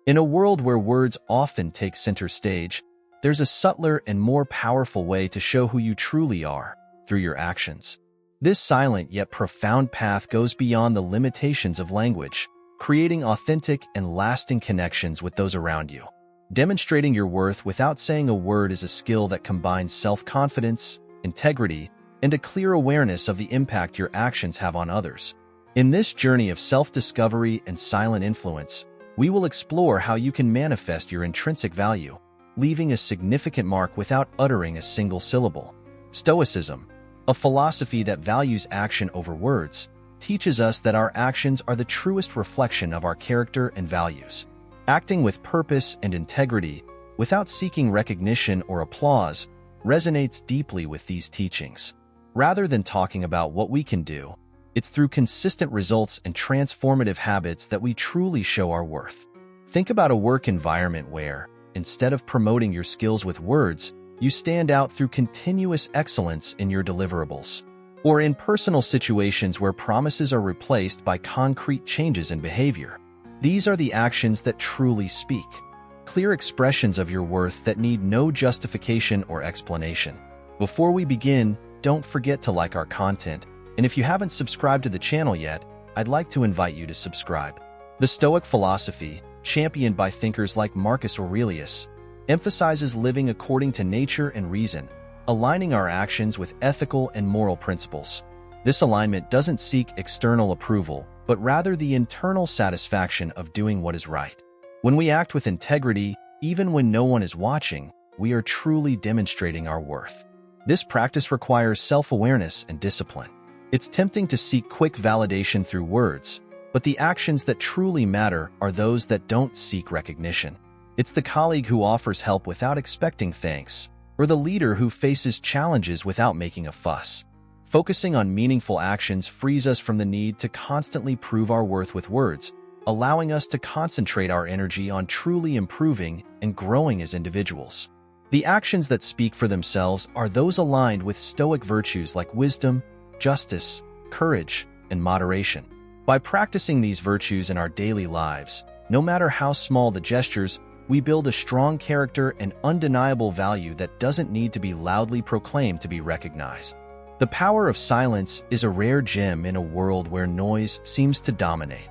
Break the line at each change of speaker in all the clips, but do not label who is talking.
In a world where words often take center stage, there's a subtler and more powerful way to show who you truly are, through your actions. This silent yet profound path goes beyond the limitations of language, creating authentic and lasting connections with those around you. Demonstrating your worth without saying a word is a skill that combines self-confidence, integrity, and a clear awareness of the impact your actions have on others. In this journey of self-discovery and silent influence, we will explore how you can manifest your intrinsic value, leaving a significant mark without uttering a single syllable. Stoicism, a philosophy that values action over words, teaches us that our actions are the truest reflection of our character and values. Acting with purpose and integrity, without seeking recognition or applause, resonates deeply with these teachings. Rather than talking about what we can do, it's through consistent results and transformative habits that we truly show our worth. Think about a work environment where, instead of promoting your skills with words, you stand out through continuous excellence in your deliverables. Or in personal situations where promises are replaced by concrete changes in behavior. These are the actions that truly speak. Clear expressions of your worth that need no justification or explanation. Before we begin, don't forget to like our content, and if you haven't subscribed to the channel yet, I'd like to invite you to subscribe. The Stoic philosophy, championed by thinkers like Marcus Aurelius, emphasizes living according to nature and reason, aligning our actions with ethical and moral principles. This alignment doesn't seek external approval, but rather the internal satisfaction of doing what is right. When we act with integrity, even when no one is watching, we are truly demonstrating our worth. This practice requires self-awareness and discipline. It's tempting to seek quick validation through words, but the actions that truly matter are those that don't seek recognition. It's the colleague who offers help without expecting thanks, or the leader who faces challenges without making a fuss. Focusing on meaningful actions frees us from the need to constantly prove our worth with words, allowing us to concentrate our energy on truly improving and growing as individuals. The actions that speak for themselves are those aligned with Stoic virtues like wisdom, justice, courage, and moderation. By practicing these virtues in our daily lives, no matter how small the gestures, we build a strong character and undeniable value that doesn't need to be loudly proclaimed to be recognized. The power of silence is a rare gem in a world where noise seems to dominate.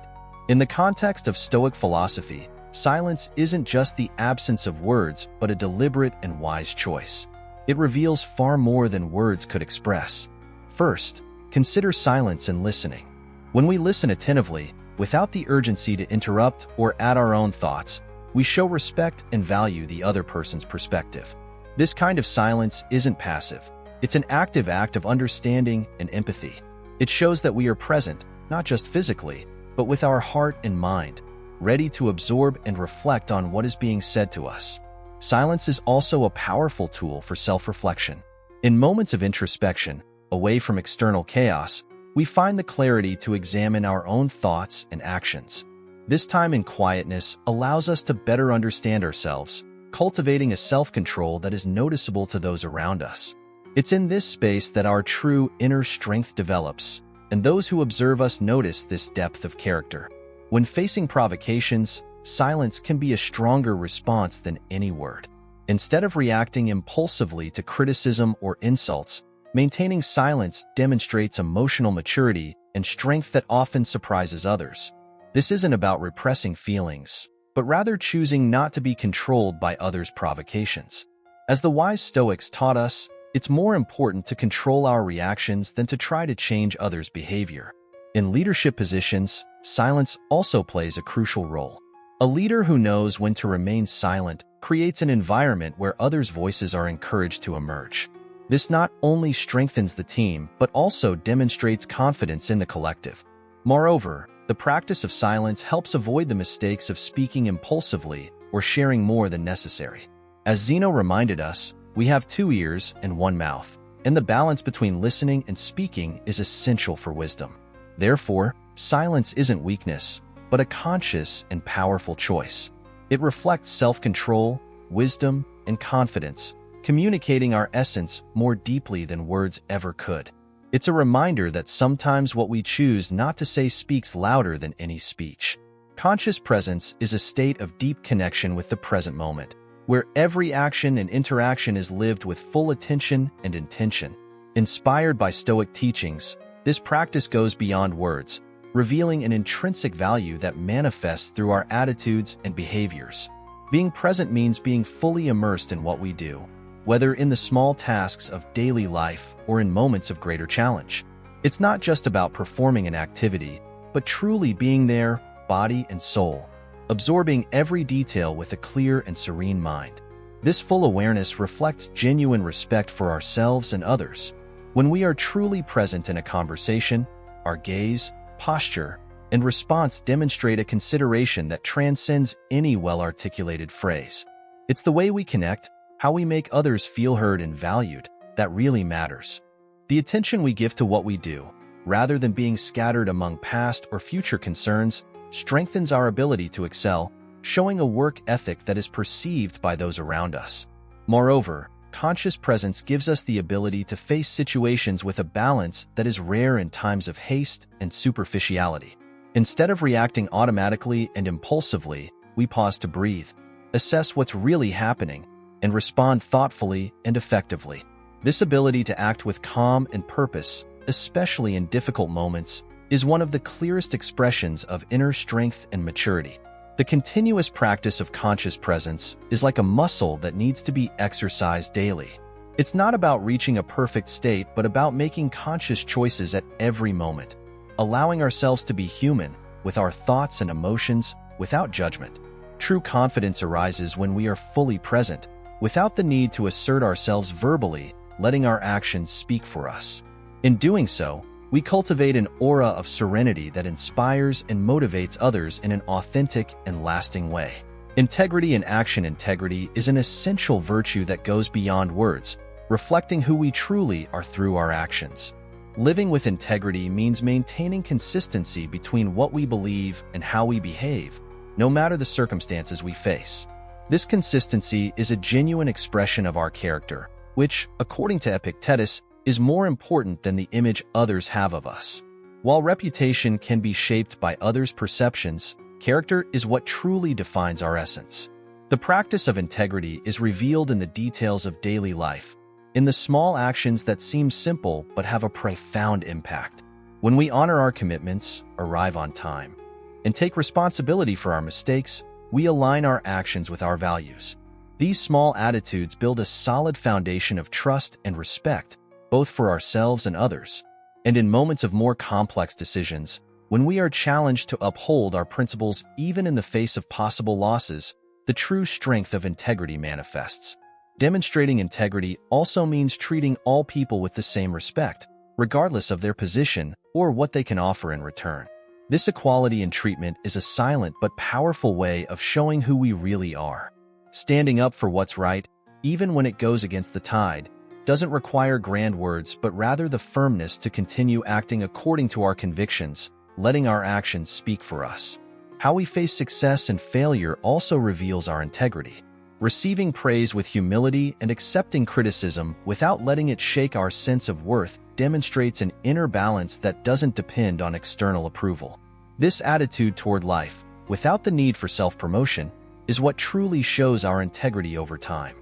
In the context of Stoic philosophy, silence isn't just the absence of words, but a deliberate and wise choice. It reveals far more than words could express. First, consider silence and listening. When we listen attentively, without the urgency to interrupt or add our own thoughts, we show respect and value the other person's perspective. This kind of silence isn't passive. It's an active act of understanding and empathy. It shows that we are present, not just physically, but with our heart and mind, ready to absorb and reflect on what is being said to us. Silence is also a powerful tool for self-reflection. In moments of introspection, away from external chaos, we find the clarity to examine our own thoughts and actions. This time in quietness allows us to better understand ourselves, cultivating a self-control that is noticeable to those around us. It's in this space that our true inner strength develops, and those who observe us notice this depth of character. When facing provocations, silence can be a stronger response than any word. Instead of reacting impulsively to criticism or insults, maintaining silence demonstrates emotional maturity and strength that often surprises others. This isn't about repressing feelings, but rather choosing not to be controlled by others' provocations. As the wise Stoics taught us, it's more important to control our reactions than to try to change others' behavior. In leadership positions, silence also plays a crucial role. A leader who knows when to remain silent creates an environment where others' voices are encouraged to emerge. This not only strengthens the team, but also demonstrates confidence in the collective. Moreover, the practice of silence helps avoid the mistakes of speaking impulsively or sharing more than necessary. As Zeno reminded us, we have 2 ears and 1 mouth, and the balance between listening and speaking is essential for wisdom. Therefore, silence isn't weakness, but a conscious and powerful choice. It reflects self-control, wisdom, and confidence, communicating our essence more deeply than words ever could. It's a reminder that sometimes what we choose not to say speaks louder than any speech. Conscious presence is a state of deep connection with the present moment, where every action and interaction is lived with full attention and intention. Inspired by Stoic teachings, this practice goes beyond words, revealing an intrinsic value that manifests through our attitudes and behaviors. Being present means being fully immersed in what we do, whether in the small tasks of daily life or in moments of greater challenge. It's not just about performing an activity, but truly being there, body and soul, absorbing every detail with a clear and serene mind. This full awareness reflects genuine respect for ourselves and others. When we are truly present in a conversation, our gaze, posture, and response demonstrate a consideration that transcends any well-articulated phrase. It's the way we connect, how we make others feel heard and valued, that really matters. The attention we give to what we do, rather than being scattered among past or future concerns, strengthens our ability to excel, showing a work ethic that is perceived by those around us. Moreover, conscious presence gives us the ability to face situations with a balance that is rare in times of haste and superficiality. Instead of reacting automatically and impulsively, we pause to breathe, assess what's really happening, and respond thoughtfully and effectively. This ability to act with calm and purpose, especially in difficult moments, is one of the clearest expressions of inner strength and maturity. The continuous practice of conscious presence is like a muscle that needs to be exercised daily. It's not about reaching a perfect state, but about making conscious choices at every moment, allowing ourselves to be human, with our thoughts and emotions, without judgment. True confidence arises when we are fully present, without the need to assert ourselves verbally, letting our actions speak for us. In doing so, we cultivate an aura of serenity that inspires and motivates others in an authentic and lasting way. Integrity and action integrity is an essential virtue that goes beyond words, reflecting who we truly are through our actions. Living with integrity means maintaining consistency between what we believe and how we behave, no matter the circumstances we face. This consistency is a genuine expression of our character, which, according to Epictetus, is more important than the image others have of us. While reputation can be shaped by others' perceptions, character is what truly defines our essence. The practice of integrity is revealed in the details of daily life, in the small actions that seem simple but have a profound impact. When we honor our commitments, arrive on time, and take responsibility for our mistakes, we align our actions with our values. These small attitudes build a solid foundation of trust and respect, both for ourselves and others. And in moments of more complex decisions, when we are challenged to uphold our principles even in the face of possible losses, the true strength of integrity manifests. Demonstrating integrity also means treating all people with the same respect, regardless of their position or what they can offer in return. This equality in treatment is a silent but powerful way of showing who we really are. Standing up for what's right, even when it goes against the tide, doesn't require grand words, but rather the firmness to continue acting according to our convictions, letting our actions speak for us. How we face success and failure also reveals our integrity. Receiving praise with humility and accepting criticism without letting it shake our sense of worth demonstrates an inner balance that doesn't depend on external approval. This attitude toward life, without the need for self-promotion, is what truly shows our integrity over time.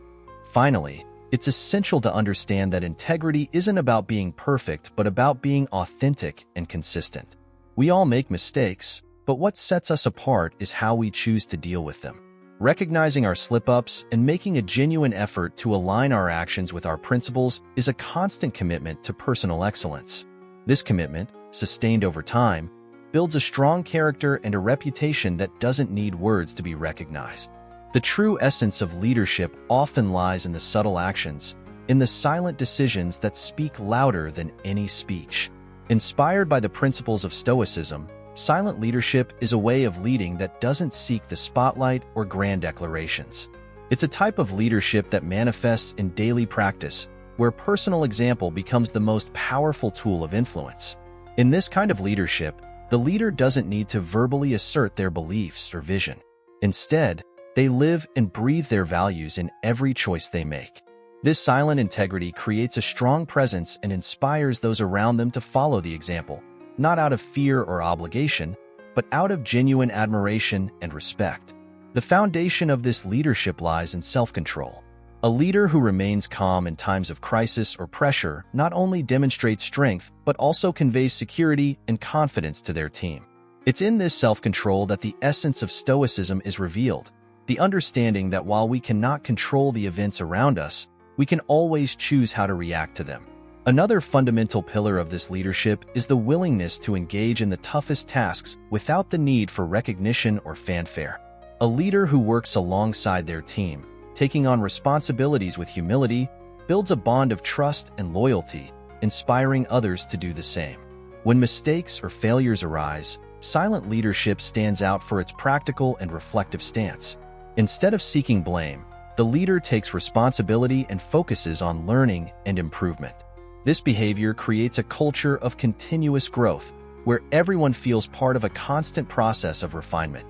Finally, it's essential to understand that integrity isn't about being perfect, but about being authentic and consistent. We all make mistakes, but what sets us apart is how we choose to deal with them. Recognizing our slip-ups and making a genuine effort to align our actions with our principles is a constant commitment to personal excellence. This commitment, sustained over time, builds a strong character and a reputation that doesn't need words to be recognized. The true essence of leadership often lies in the subtle actions, in the silent decisions that speak louder than any speech. Inspired by the principles of Stoicism, silent leadership is a way of leading that doesn't seek the spotlight or grand declarations. It's a type of leadership that manifests in daily practice, where personal example becomes the most powerful tool of influence. In this kind of leadership, the leader doesn't need to verbally assert their beliefs or vision. Instead, they live and breathe their values in every choice they make. This silent integrity creates a strong presence and inspires those around them to follow the example, not out of fear or obligation, but out of genuine admiration and respect. The foundation of this leadership lies in self-control. A leader who remains calm in times of crisis or pressure not only demonstrates strength, but also conveys security and confidence to their team. It's in this self-control that the essence of Stoicism is revealed, the understanding that while we cannot control the events around us, we can always choose how to react to them. Another fundamental pillar of this leadership is the willingness to engage in the toughest tasks without the need for recognition or fanfare. A leader who works alongside their team, taking on responsibilities with humility, builds a bond of trust and loyalty, inspiring others to do the same. When mistakes or failures arise, silent leadership stands out for its practical and reflective stance. Instead of seeking blame, the leader takes responsibility and focuses on learning and improvement. This behavior creates a culture of continuous growth, where everyone feels part of a constant process of refinement.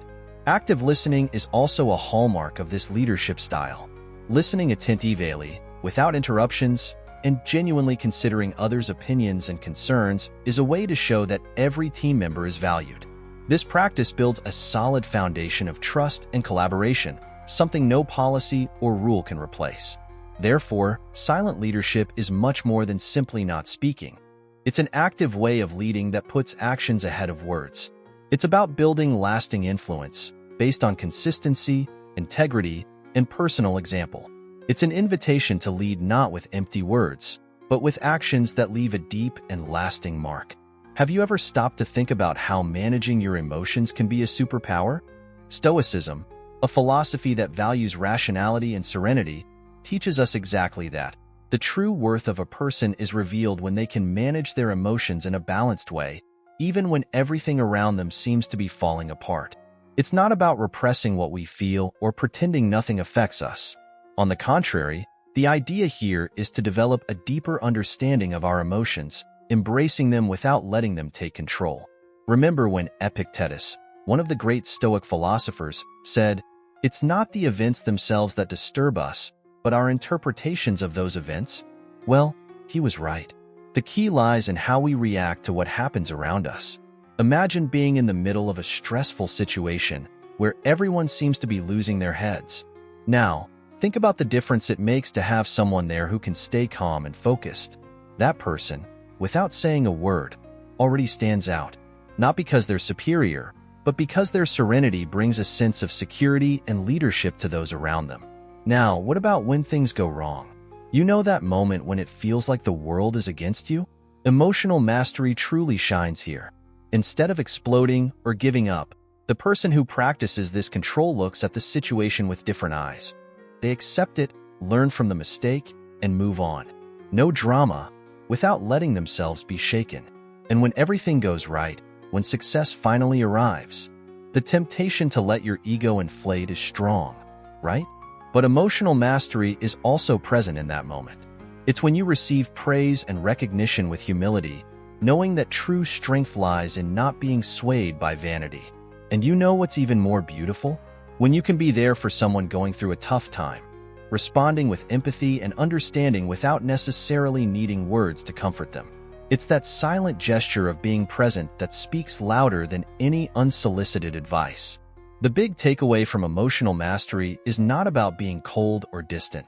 Active listening is also a hallmark of this leadership style. Listening attentively, without interruptions, and genuinely considering others' opinions and concerns is a way to show that every team member is valued. This practice builds a solid foundation of trust and collaboration, something no policy or rule can replace. Therefore, silent leadership is much more than simply not speaking. It's an active way of leading that puts actions ahead of words. It's about building lasting influence based on consistency, integrity, and personal example. It's an invitation to lead not with empty words, but with actions that leave a deep and lasting mark. Have you ever stopped to think about how managing your emotions can be a superpower? Stoicism, a philosophy that values rationality and serenity, teaches us exactly that. The true worth of a person is revealed when they can manage their emotions in a balanced way, even when everything around them seems to be falling apart. It's not about repressing what we feel or pretending nothing affects us. On the contrary, the idea here is to develop a deeper understanding of our emotions, embracing them without letting them take control. Remember when Epictetus, one of the great Stoic philosophers, said, "It's not the events themselves that disturb us, but our interpretations of those events?" Well, he was right. The key lies in how we react to what happens around us. Imagine being in the middle of a stressful situation where everyone seems to be losing their heads. Now, think about the difference it makes to have someone there who can stay calm and focused. That person, without saying a word, already stands out, not because they're superior, but because their serenity brings a sense of security and leadership to those around them. Now, what about when things go wrong? You know that moment when it feels like the world is against you? Emotional mastery truly shines here. Instead of exploding or giving up, the person who practices this control looks at the situation with different eyes. They accept it, learn from the mistake, and move on. No drama, without letting themselves be shaken. And when everything goes right, when success finally arrives, the temptation to let your ego inflate is strong, right? But emotional mastery is also present in that moment. It's when you receive praise and recognition with humility, knowing that true strength lies in not being swayed by vanity. And you know what's even more beautiful? When you can be there for someone going through a tough time, responding with empathy and understanding without necessarily needing words to comfort them. It's that silent gesture of being present that speaks louder than any unsolicited advice. The big takeaway from emotional mastery is not about being cold or distant.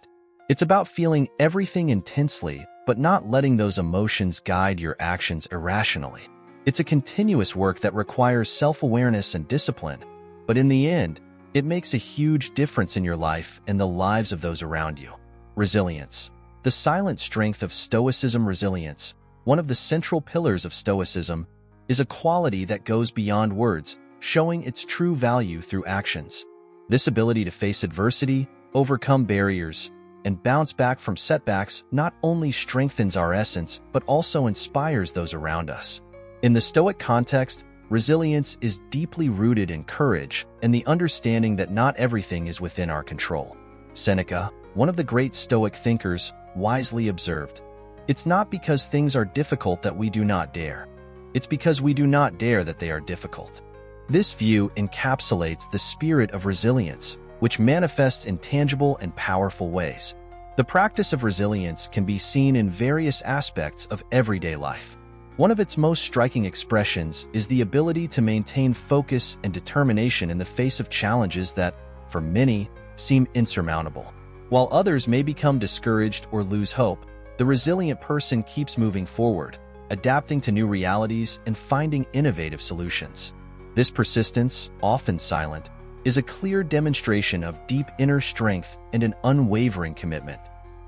It's about feeling everything intensely, but not letting those emotions guide your actions irrationally. It's a continuous work that requires self-awareness and discipline, but in the end, it makes a huge difference in your life and the lives of those around you. Resilience. The silent strength of Stoicism. Resilience, one of the central pillars of Stoicism, is a quality that goes beyond words, showing its true value through actions. This ability to face adversity, overcome barriers, and bounce back from setbacks not only strengthens our essence, but also inspires those around us. In the Stoic context, resilience is deeply rooted in courage and the understanding that not everything is within our control. Seneca, one of the great Stoic thinkers, wisely observed, "It's not because things are difficult that we do not dare. It's because we do not dare that they are difficult." This view encapsulates the spirit of resilience, which manifests in tangible and powerful ways. The practice of resilience can be seen in various aspects of everyday life. One of its most striking expressions is the ability to maintain focus and determination in the face of challenges that, for many, seem insurmountable. While others may become discouraged or lose hope, the resilient person keeps moving forward, adapting to new realities and finding innovative solutions. This persistence, often silent, is a clear demonstration of deep inner strength and an unwavering commitment.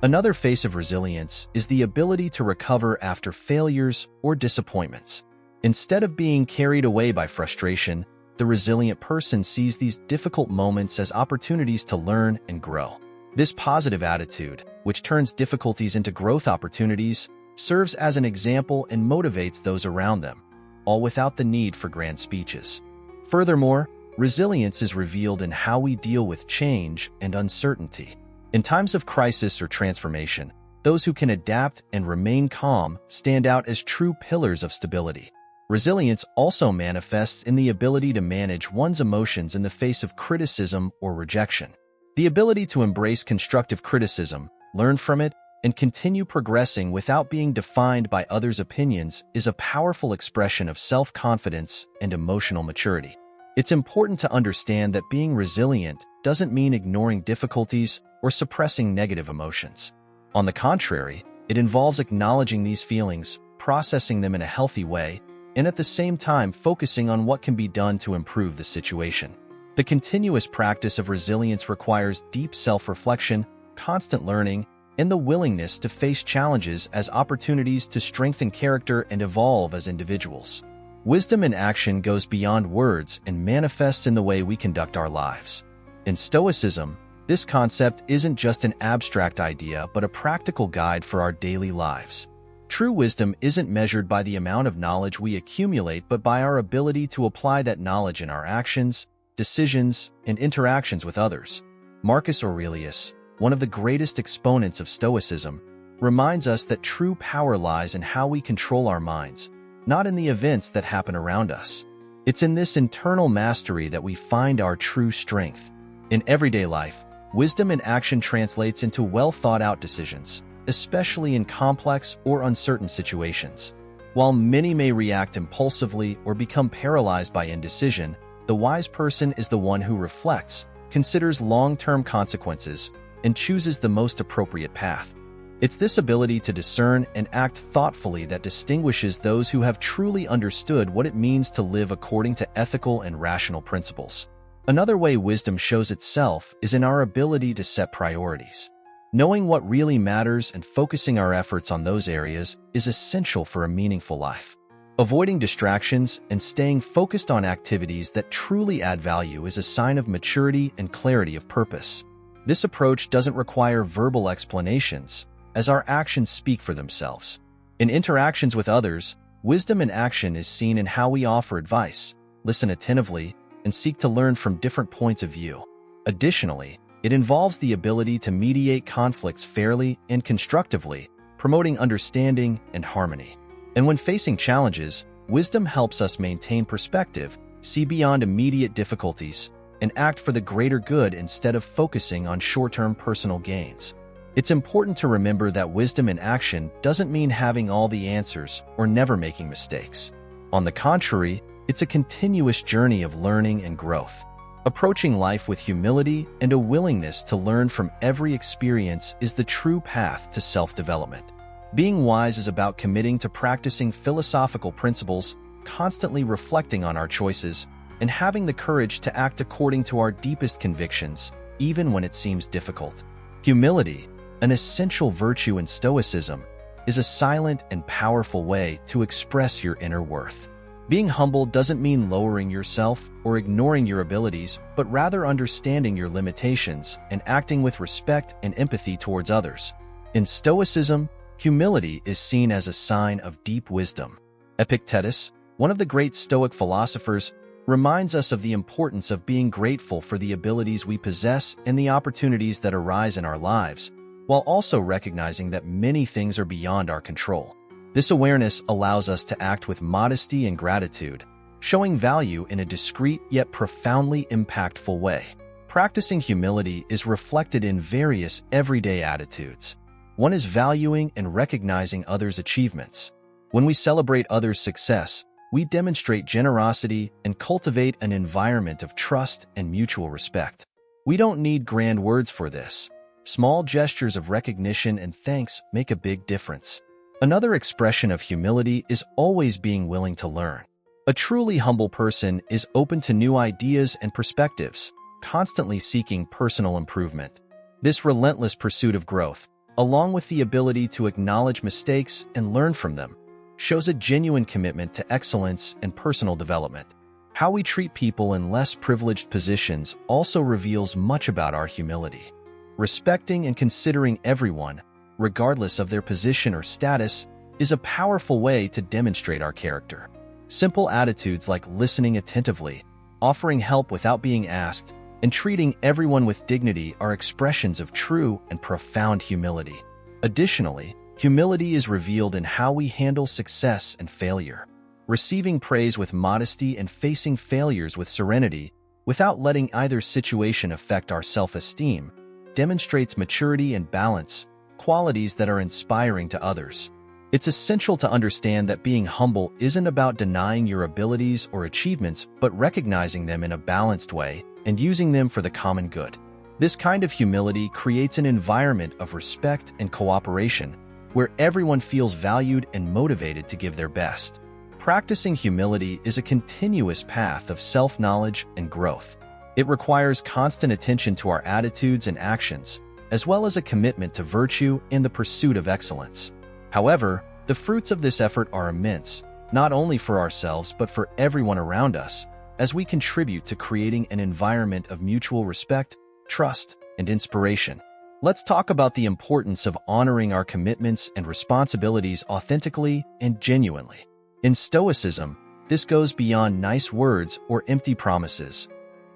Another face of resilience is the ability to recover after failures or disappointments. Instead of being carried away by frustration, the resilient person sees these difficult moments as opportunities to learn and grow. This positive attitude, which turns difficulties into growth opportunities, serves as an example and motivates those around them, all without the need for grand speeches. Furthermore, resilience is revealed in how we deal with change and uncertainty. In times of crisis or transformation, those who can adapt and remain calm stand out as true pillars of stability. Resilience also manifests in the ability to manage one's emotions in the face of criticism or rejection. The ability to embrace constructive criticism, learn from it, and continue progressing without being defined by others' opinions is a powerful expression of self-confidence and emotional maturity. It's important to understand that being resilient doesn't mean ignoring difficulties or suppressing negative emotions. On the contrary, it involves acknowledging these feelings, processing them in a healthy way, and at the same time focusing on what can be done to improve the situation. The continuous practice of resilience requires deep self-reflection, constant learning, and the willingness to face challenges as opportunities to strengthen character and evolve as individuals. Wisdom in action goes beyond words and manifests in the way we conduct our lives. In Stoicism, this concept isn't just an abstract idea but a practical guide for our daily lives. True wisdom isn't measured by the amount of knowledge we accumulate but by our ability to apply that knowledge in our actions, decisions, and interactions with others. Marcus Aurelius, one of the greatest exponents of Stoicism, reminds us that true power lies in how we control our minds, not in the events that happen around us. It's in this internal mastery that we find our true strength. In everyday life, wisdom in action translates into well-thought-out decisions, especially in complex or uncertain situations. While many may react impulsively or become paralyzed by indecision, the wise person is the one who reflects, considers long-term consequences, and chooses the most appropriate path. It's this ability to discern and act thoughtfully that distinguishes those who have truly understood what it means to live according to ethical and rational principles. Another way wisdom shows itself is in our ability to set priorities. Knowing what really matters and focusing our efforts on those areas is essential for a meaningful life. Avoiding distractions and staying focused on activities that truly add value is a sign of maturity and clarity of purpose. This approach doesn't require verbal explanations, as our actions speak for themselves. In interactions with others, wisdom in action is seen in how we offer advice, listen attentively, and seek to learn from different points of view. Additionally, it involves the ability to mediate conflicts fairly and constructively, promoting understanding and harmony. And when facing challenges, wisdom helps us maintain perspective, see beyond immediate difficulties, and act for the greater good instead of focusing on short-term personal gains. It's important to remember that wisdom in action doesn't mean having all the answers or never making mistakes. On the contrary, it's a continuous journey of learning and growth. Approaching life with humility and a willingness to learn from every experience is the true path to self-development. Being wise is about committing to practicing philosophical principles, constantly reflecting on our choices, and having the courage to act according to our deepest convictions, even when it seems difficult. Humility, an essential virtue in Stoicism, is a silent and powerful way to express your inner worth. Being humble doesn't mean lowering yourself or ignoring your abilities, but rather understanding your limitations and acting with respect and empathy towards others. In Stoicism, humility is seen as a sign of deep wisdom. Epictetus, one of the great Stoic philosophers, reminds us of the importance of being grateful for the abilities we possess and the opportunities that arise in our lives, while also recognizing that many things are beyond our control. This awareness allows us to act with modesty and gratitude, showing value in a discreet yet profoundly impactful way. Practicing humility is reflected in various everyday attitudes. One is valuing and recognizing others' achievements. When we celebrate others' success, we demonstrate generosity and cultivate an environment of trust and mutual respect. We don't need grand words for this. Small gestures of recognition and thanks make a big difference. Another expression of humility is always being willing to learn. A truly humble person is open to new ideas and perspectives, constantly seeking personal improvement. This relentless pursuit of growth, along with the ability to acknowledge mistakes and learn from them, shows a genuine commitment to excellence and personal development. How we treat people in less privileged positions also reveals much about our humility. Respecting and considering everyone, regardless of their position or status, is a powerful way to demonstrate our character. Simple attitudes like listening attentively, offering help without being asked, and treating everyone with dignity are expressions of true and profound humility. Additionally, humility is revealed in how we handle success and failure. Receiving praise with modesty and facing failures with serenity, without letting either situation affect our self-esteem, demonstrates maturity and balance, qualities that are inspiring to others. It's essential to understand that being humble isn't about denying your abilities or achievements, but recognizing them in a balanced way and using them for the common good. This kind of humility creates an environment of respect and cooperation, where everyone feels valued and motivated to give their best. Practicing humility is a continuous path of self-knowledge and growth. It requires constant attention to our attitudes and actions, as well as a commitment to virtue and the pursuit of excellence. However, the fruits of this effort are immense, not only for ourselves but for everyone around us, as we contribute to creating an environment of mutual respect, trust, and inspiration. Let's talk about the importance of honoring our commitments and responsibilities authentically and genuinely. In Stoicism, this goes beyond nice words or empty promises.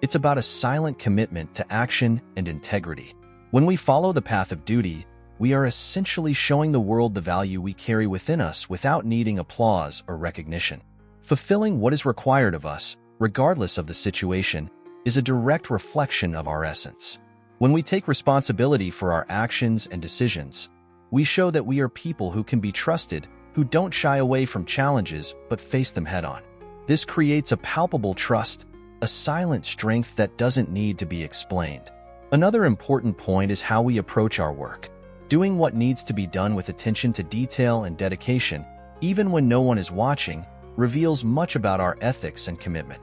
It's about a silent commitment to action and integrity. When we follow the path of duty, we are essentially showing the world the value we carry within us without needing applause or recognition. Fulfilling what is required of us, regardless of the situation, is a direct reflection of our essence. When we take responsibility for our actions and decisions, we show that we are people who can be trusted, who don't shy away from challenges but face them head-on. This creates a palpable trust, a silent strength that doesn't need to be explained. Another important point is how we approach our work. Doing what needs to be done with attention to detail and dedication, even when no one is watching, reveals much about our ethics and commitment.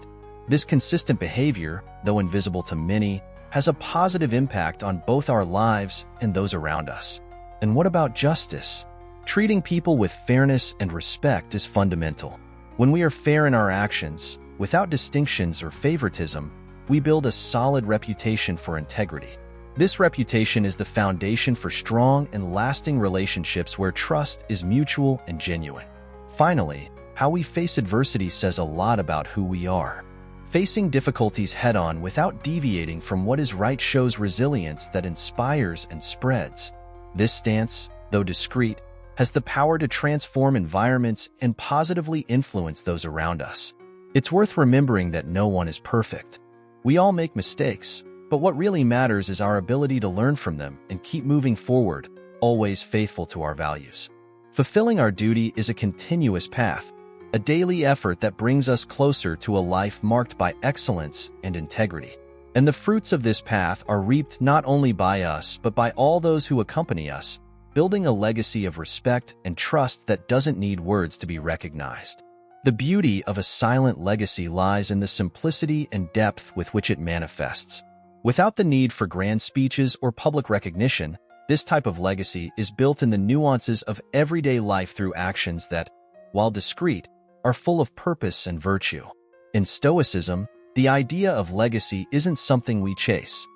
This consistent behavior, though invisible to many, has a positive impact on both our lives and those around us. And what about justice? Treating people with fairness and respect is fundamental. When we are fair in our actions, without distinctions or favoritism, we build a solid reputation for integrity. This reputation is the foundation for strong and lasting relationships where trust is mutual and genuine. Finally, how we face adversity says a lot about who we are. Facing difficulties head-on without deviating from what is right shows resilience that inspires and spreads. This stance, though discreet, has the power to transform environments and positively influence those around us. It's worth remembering that no one is perfect. We all make mistakes, but what really matters is our ability to learn from them and keep moving forward, always faithful to our values. Fulfilling our duty is a continuous path, a daily effort that brings us closer to a life marked by excellence and integrity. And the fruits of this path are reaped not only by us but by all those who accompany us, building a legacy of respect and trust that doesn't need words to be recognized. The beauty of a silent legacy lies in the simplicity and depth with which it manifests. Without the need for grand speeches or public recognition, this type of legacy is built in the nuances of everyday life through actions that, while discreet, are full of purpose and virtue. In Stoicism, the idea of legacy isn't something we chase.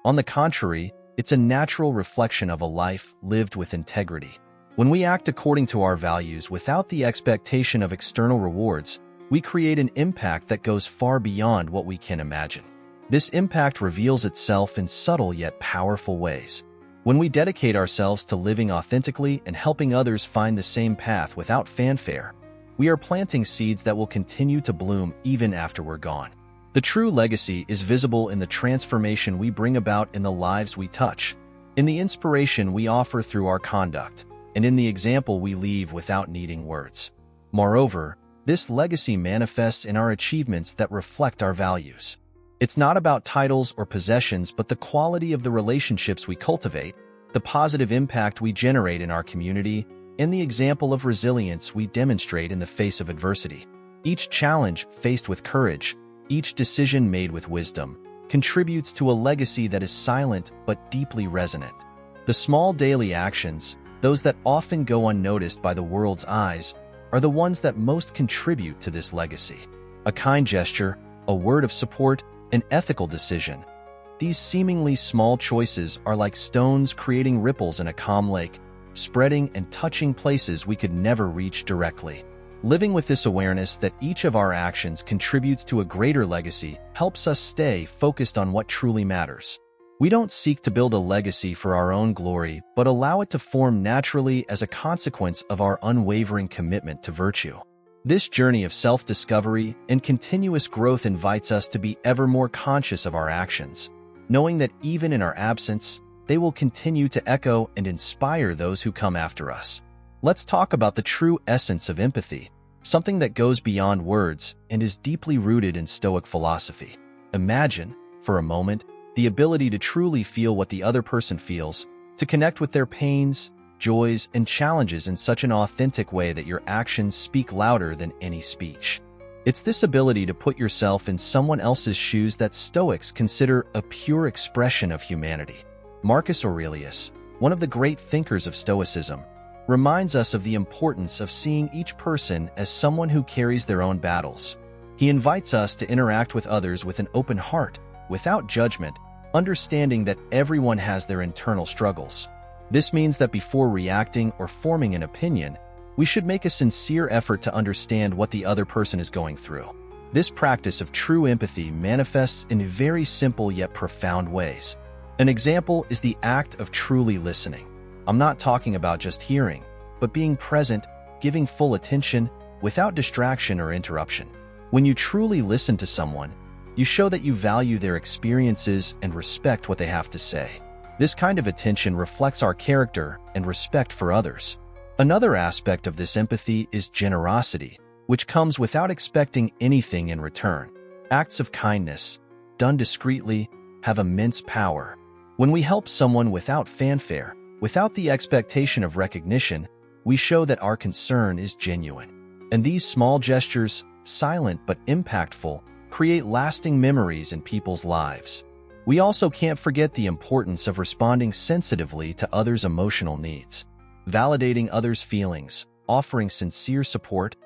On the contrary, it's a natural reflection of a life lived with integrity. When we act according to our values without the expectation of external rewards, we create an impact that goes far beyond what we can imagine. This impact reveals itself in subtle yet powerful ways. When we dedicate ourselves to living authentically and helping others find the same path without fanfare, we are planting seeds that will continue to bloom even after we're gone. The true legacy is visible in the transformation we bring about in the lives we touch, in the inspiration we offer through our conduct, and in the example we leave without needing words. Moreover, this legacy manifests in our achievements that reflect our values. It's not about titles or possessions, but the quality of the relationships we cultivate, the positive impact we generate in our community, and the example of resilience we demonstrate in the face of adversity. Each challenge faced with courage, each decision made with wisdom, contributes to a legacy that is silent but deeply resonant. The small daily actions, those that often go unnoticed by the world's eyes, are the ones that most contribute to this legacy. A kind gesture, a word of support, an ethical decision. These seemingly small choices are like stones creating ripples in a calm lake, spreading and touching places we could never reach directly. Living with this awareness that each of our actions contributes to a greater legacy helps us stay focused on what truly matters. We don't seek to build a legacy for our own glory, but allow it to form naturally as a consequence of our unwavering commitment to virtue. This journey of self-discovery and continuous growth invites us to be ever more conscious of our actions, knowing that even in our absence, they will continue to echo and inspire those who come after us. Let's talk about the true essence of empathy, something that goes beyond words and is deeply rooted in Stoic philosophy. Imagine, for a moment, the ability to truly feel what the other person feels, to connect with their pains, joys, and challenges in such an authentic way that your actions speak louder than any speech. It's this ability to put yourself in someone else's shoes that Stoics consider a pure expression of humanity. Marcus Aurelius, one of the great thinkers of Stoicism, reminds us of the importance of seeing each person as someone who carries their own battles. He invites us to interact with others with an open heart, without judgment, understanding that everyone has their internal struggles. This means that before reacting or forming an opinion, we should make a sincere effort to understand what the other person is going through. This practice of true empathy manifests in very simple yet profound ways. An example is the act of truly listening. I'm not talking about just hearing, but being present, giving full attention, without distraction or interruption. When you truly listen to someone, you show that you value their experiences and respect what they have to say. This kind of attention reflects our character and respect for others. Another aspect of this empathy is generosity, which comes without expecting anything in return. Acts of kindness, done discreetly, have immense power. When we help someone without fanfare, without the expectation of recognition, we show that our concern is genuine. And these small gestures, silent but impactful, create lasting memories in people's lives. We also can't forget the importance of responding sensitively to others' emotional needs. Validating others' feelings, offering sincere support,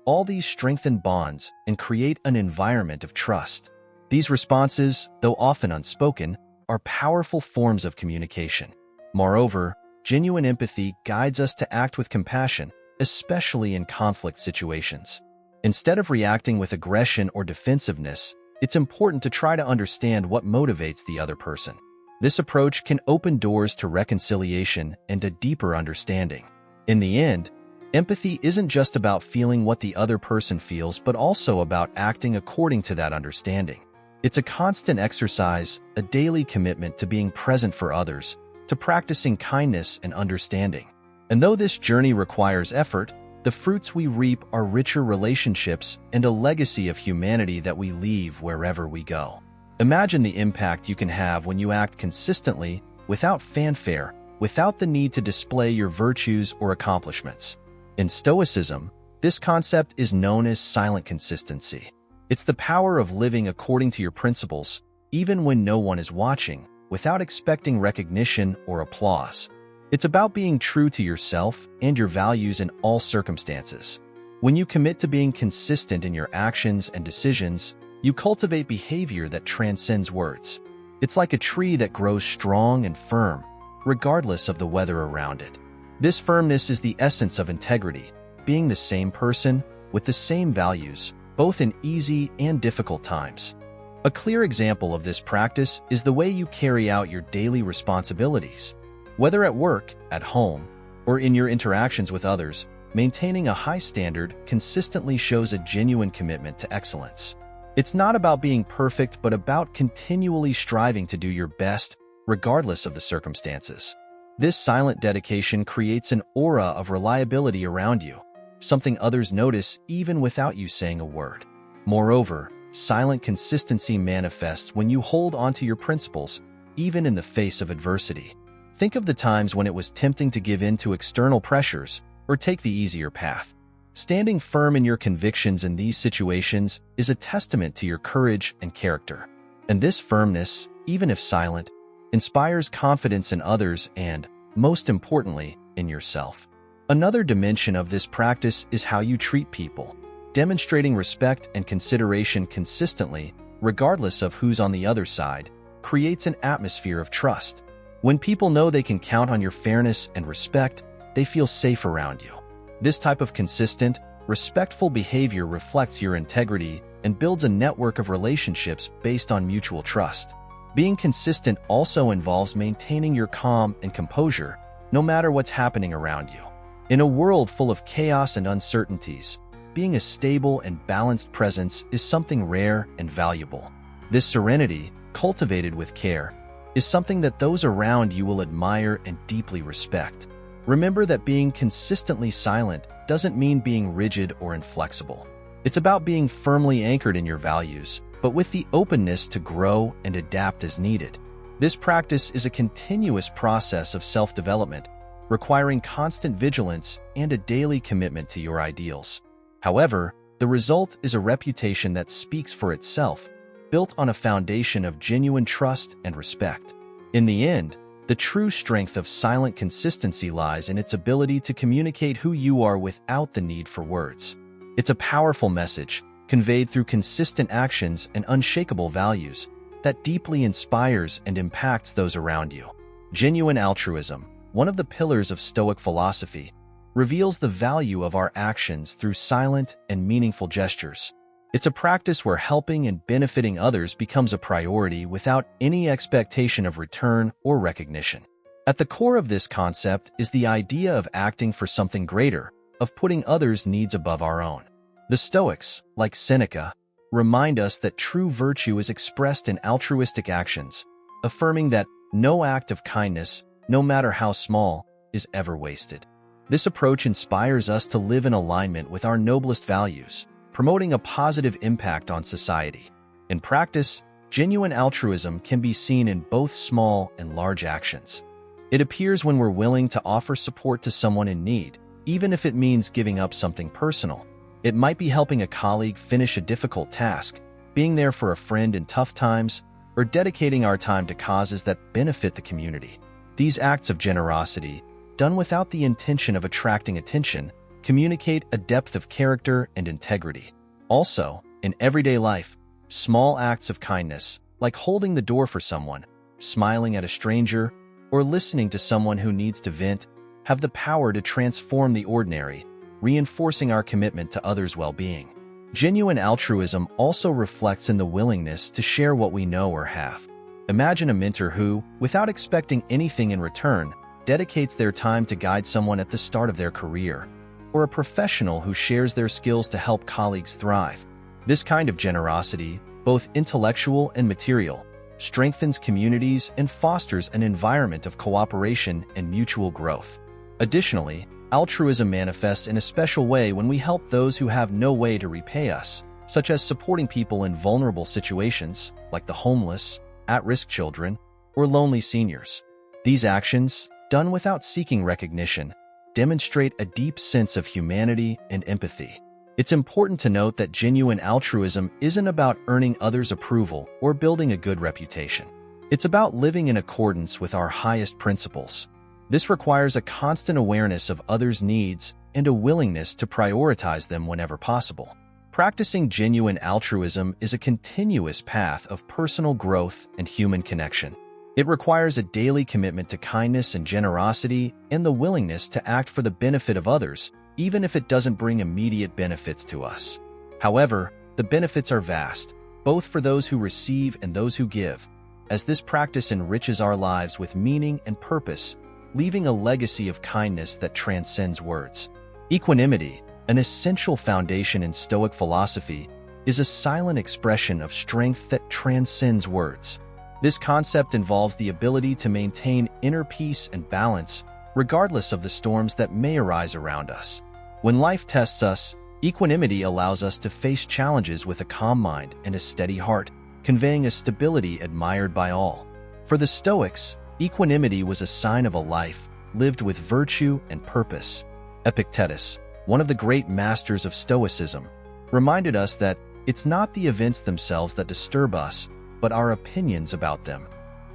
all these strengthen bonds and create an environment of trust. These responses, though often unspoken, are powerful forms of communication. Moreover, genuine empathy guides us to act with compassion, especially in conflict situations. Instead of reacting with aggression or defensiveness, it's important to try to understand what motivates the other person. This approach can open doors to reconciliation and a deeper understanding. In the end, empathy isn't just about feeling what the other person feels, but also about acting according to that understanding. It's a constant exercise, a daily commitment to being present for others, to practicing kindness and understanding. And though this journey requires effort, the fruits we reap are richer relationships and a legacy of humanity that we leave wherever we go. Imagine the impact you can have when you act consistently, without fanfare, without the need to display your virtues or accomplishments. In Stoicism, this concept is known as silent consistency. It's the power of living according to your principles, even when no one is watching, without expecting recognition or applause. It's about being true to yourself and your values in all circumstances. When you commit to being consistent in your actions and decisions, you cultivate behavior that transcends words. It's like a tree that grows strong and firm, regardless of the weather around it. This firmness is the essence of integrity, being the same person with the same values, both in easy and difficult times. A clear example of this practice is the way you carry out your daily responsibilities. Whether at work, at home, or in your interactions with others, maintaining a high standard consistently shows a genuine commitment to excellence. It's not about being perfect, but about continually striving to do your best, regardless of the circumstances. This silent dedication creates an aura of reliability around you, something others notice even without you saying a word. Moreover, silent consistency manifests when you hold onto your principles, even in the face of adversity. Think of the times when it was tempting to give in to external pressures or take the easier path. Standing firm in your convictions in these situations is a testament to your courage and character. And this firmness, even if silent, inspires confidence in others and, most importantly, in yourself. Another dimension of this practice is how you treat people. Demonstrating respect and consideration consistently, regardless of who's on the other side, creates an atmosphere of trust. When people know they can count on your fairness and respect, they feel safe around you. This type of consistent, respectful behavior reflects your integrity and builds a network of relationships based on mutual trust. Being consistent also involves maintaining your calm and composure, no matter what's happening around you. In a world full of chaos and uncertainties, being a stable and balanced presence is something rare and valuable. This serenity, cultivated with care, is something that those around you will admire and deeply respect. Remember that being consistently silent doesn't mean being rigid or inflexible. It's about being firmly anchored in your values, but with the openness to grow and adapt as needed. This practice is a continuous process of self-development, requiring constant vigilance and a daily commitment to your ideals. However, the result is a reputation that speaks for itself, built on a foundation of genuine trust and respect. In the end, the true strength of silent consistency lies in its ability to communicate who you are without the need for words. It's a powerful message, conveyed through consistent actions and unshakable values, that deeply inspires and impacts those around you. Genuine altruism, one of the pillars of Stoic philosophy, reveals the value of our actions through silent and meaningful gestures. It's a practice where helping and benefiting others becomes a priority without any expectation of return or recognition. At the core of this concept is the idea of acting for something greater, of putting others' needs above our own. The Stoics, like Seneca, remind us that true virtue is expressed in altruistic actions, affirming that no act of kindness, no matter how small, is ever wasted. This approach inspires us to live in alignment with our noblest values, promoting a positive impact on society. In practice, genuine altruism can be seen in both small and large actions. It appears when we're willing to offer support to someone in need, even if it means giving up something personal. It might be helping a colleague finish a difficult task, being there for a friend in tough times, or dedicating our time to causes that benefit the community. These acts of generosity, done without the intention of attracting attention, communicate a depth of character and integrity. Also, in everyday life, small acts of kindness, like holding the door for someone, smiling at a stranger, or listening to someone who needs to vent, have the power to transform the ordinary, reinforcing our commitment to others' well-being. Genuine altruism also reflects in the willingness to share what we know or have. Imagine a mentor who, without expecting anything in return, dedicates their time to guide someone at the start of their career, or a professional who shares their skills to help colleagues thrive. This kind of generosity, both intellectual and material, strengthens communities and fosters an environment of cooperation and mutual growth. Additionally, altruism manifests in a special way when we help those who have no way to repay us, such as supporting people in vulnerable situations, like the homeless, at-risk children, or lonely seniors. These actions, done without seeking recognition, demonstrate a deep sense of humanity and empathy. It's important to note that genuine altruism isn't about earning others' approval or building a good reputation. It's about living in accordance with our highest principles. This requires a constant awareness of others' needs and a willingness to prioritize them whenever possible. Practicing genuine altruism is a continuous path of personal growth and human connection. It requires a daily commitment to kindness and generosity and the willingness to act for the benefit of others, even if it doesn't bring immediate benefits to us. However, the benefits are vast, both for those who receive and those who give, as this practice enriches our lives with meaning and purpose, leaving a legacy of kindness that transcends words. Equanimity, an essential foundation in Stoic philosophy, is a silent expression of strength that transcends words. This concept involves the ability to maintain inner peace and balance, regardless of the storms that may arise around us. When life tests us, equanimity allows us to face challenges with a calm mind and a steady heart, conveying a stability admired by all. For the Stoics, equanimity was a sign of a life lived with virtue and purpose. Epictetus, one of the great masters of Stoicism, reminded us that it's not the events themselves that disturb us, but our opinions about them.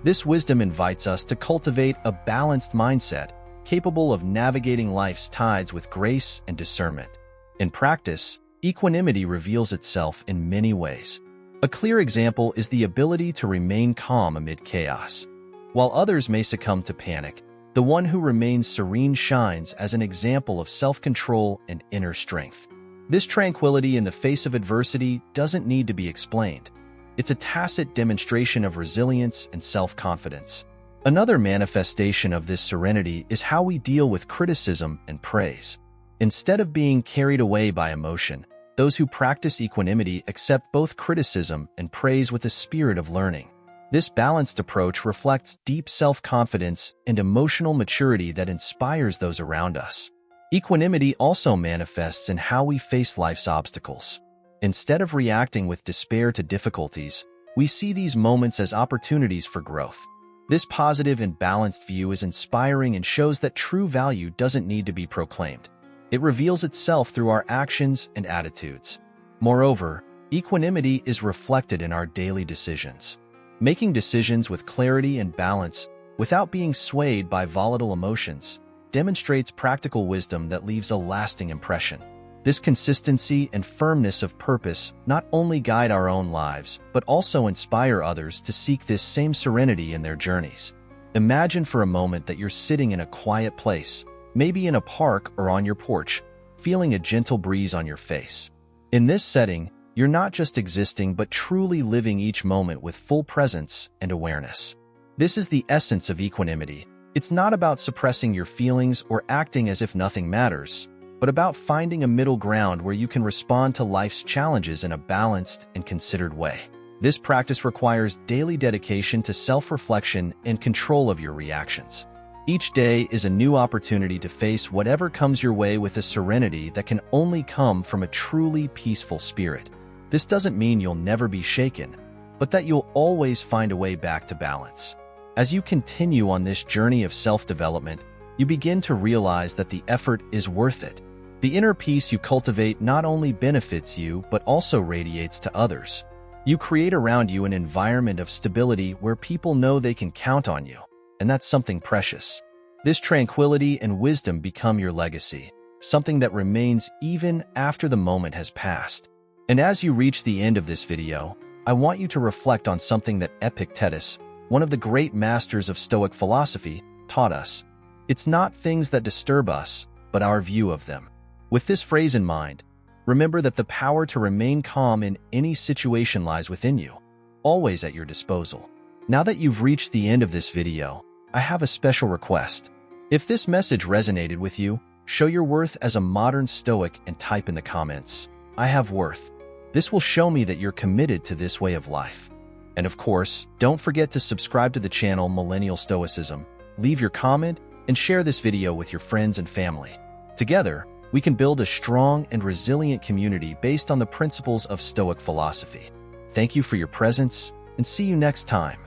This wisdom invites us to cultivate a balanced mindset, capable of navigating life's tides with grace and discernment. In practice, equanimity reveals itself in many ways. A clear example is the ability to remain calm amid chaos. While others may succumb to panic, the one who remains serene shines as an example of self-control and inner strength. This tranquility in the face of adversity doesn't need to be explained. It's a tacit demonstration of resilience and self-confidence. Another manifestation of this serenity is how we deal with criticism and praise. Instead of being carried away by emotion, those who practice equanimity accept both criticism and praise with a spirit of learning. This balanced approach reflects deep self-confidence and emotional maturity that inspires those around us. Equanimity also manifests in how we face life's obstacles. Instead of reacting with despair to difficulties, we see these moments as opportunities for growth. This positive and balanced view is inspiring and shows that true value doesn't need to be proclaimed. It reveals itself through our actions and attitudes. Moreover, equanimity is reflected in our daily decisions. Making decisions with clarity and balance, without being swayed by volatile emotions, demonstrates practical wisdom that leaves a lasting impression. This consistency and firmness of purpose not only guide our own lives, but also inspire others to seek this same serenity in their journeys. Imagine for a moment that you're sitting in a quiet place, maybe in a park or on your porch, feeling a gentle breeze on your face. In this setting, you're not just existing but truly living each moment with full presence and awareness. This is the essence of equanimity. It's not about suppressing your feelings or acting as if nothing matters, but about finding a middle ground where you can respond to life's challenges in a balanced and considered way. This practice requires daily dedication to self-reflection and control of your reactions. Each day is a new opportunity to face whatever comes your way with a serenity that can only come from a truly peaceful spirit. This doesn't mean you'll never be shaken, but that you'll always find a way back to balance. As you continue on this journey of self-development, you begin to realize that the effort is worth it. The inner peace you cultivate not only benefits you, but also radiates to others. You create around you an environment of stability where people know they can count on you, and that's something precious. This tranquility and wisdom become your legacy, something that remains even after the moment has passed. And as you reach the end of this video, I want you to reflect on something that Epictetus, one of the great masters of Stoic philosophy, taught us. It's not things that disturb us, but our view of them. With this phrase in mind, remember that the power to remain calm in any situation lies within you, always at your disposal. Now that you've reached the end of this video, I have a special request. If this message resonated with you, show your worth as a modern Stoic and type in the comments, "I have worth." This will show me that you're committed to this way of life. And of course, don't forget to subscribe to the channel Millennial Stoicism, leave your comment, and share this video with your friends and family. Together, we can build a strong and resilient community based on the principles of Stoic philosophy. Thank you for your presence, and see you next time.